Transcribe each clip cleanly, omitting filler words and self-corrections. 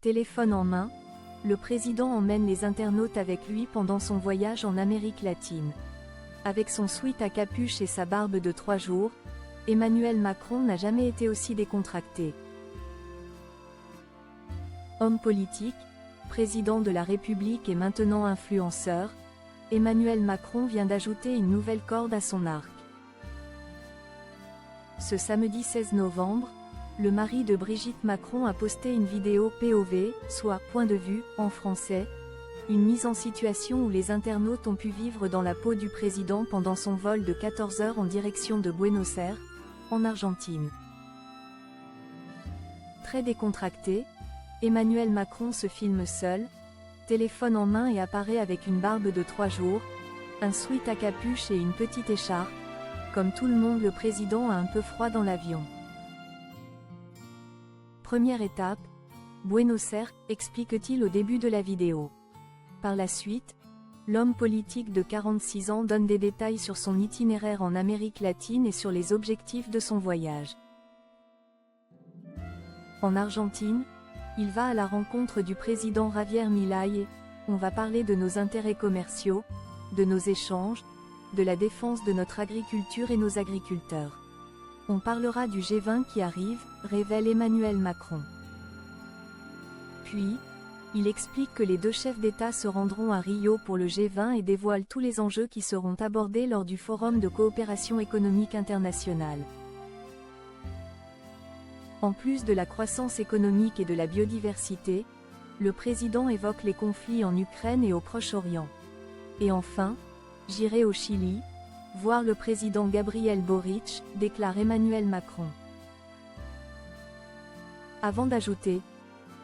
Téléphone en main, le président emmène les internautes avec lui pendant son voyage en Amérique latine. Avec son sweat à capuche et sa barbe de 3 jours, Emmanuel Macron n'a jamais été aussi décontracté. Homme politique, président de la République et maintenant influenceur, Emmanuel Macron vient d'ajouter une nouvelle corde à son arc. Ce samedi 16 novembre, le mari de Brigitte Macron a posté une vidéo POV, soit point de vue, en français, une mise en situation où les internautes ont pu vivre dans la peau du président pendant son vol de 14 heures en direction de Buenos Aires, en Argentine. Très décontracté, Emmanuel Macron se filme seul, téléphone en main et apparaît avec une barbe de 3 jours, un sweat à capuche et une petite écharpe. Comme tout le monde, le président a un peu froid dans l'avion. Première étape, Buenos Aires, explique-t-il au début de la vidéo. Par la suite, l'homme politique de 46 ans donne des détails sur son itinéraire en Amérique latine et sur les objectifs de son voyage. En Argentine, il va à la rencontre du président Javier Milei et on va parler de nos intérêts commerciaux, de nos échanges, de la défense de notre agriculture et nos agriculteurs. On parlera du G20 qui arrive, révèle Emmanuel Macron. Puis, il explique que les 2 chefs d'État se rendront à Rio pour le G20 et dévoile tous les enjeux qui seront abordés lors du Forum de coopération économique internationale. En plus de la croissance économique et de la biodiversité, le président évoque les conflits en Ukraine et au Proche-Orient. Et enfin, j'irai au Chili, voir le président Gabriel Boric, déclare Emmanuel Macron. Avant d'ajouter,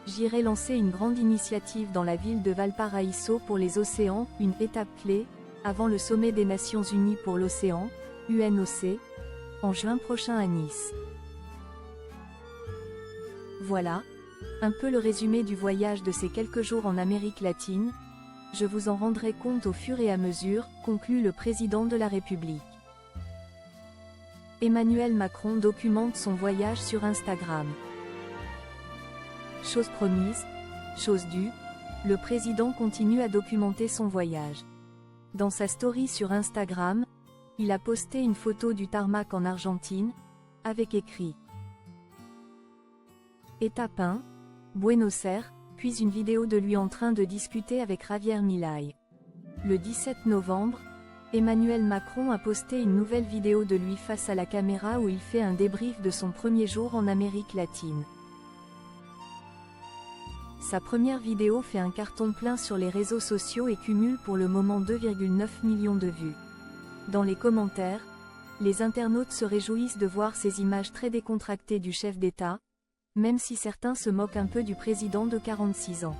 j'irai lancer une grande initiative dans la ville de Valparaíso pour les océans, une étape clé, avant le sommet des Nations Unies pour l'océan, UNOC, en juin prochain à Nice. Voilà, un peu le résumé du voyage de ces quelques jours en Amérique latine. Je vous en rendrai compte au fur et à mesure, conclut le président de la République. Emmanuel Macron documente son voyage sur Instagram. Chose promise, chose due, le président continue à documenter son voyage. Dans sa story sur Instagram, il a posté une photo du tarmac en Argentine, avec écrit Étape 1, Buenos Aires, puis une vidéo de lui en train de discuter avec Javier Milei. Le 17 novembre, Emmanuel Macron a posté une nouvelle vidéo de lui face à la caméra où il fait un débrief de son premier jour en Amérique latine. Sa première vidéo fait un carton plein sur les réseaux sociaux et cumule pour le moment 2,9 millions de vues. Dans les commentaires, les internautes se réjouissent de voir ces images très décontractées du chef d'État, même si certains se moquent un peu du président de 46 ans.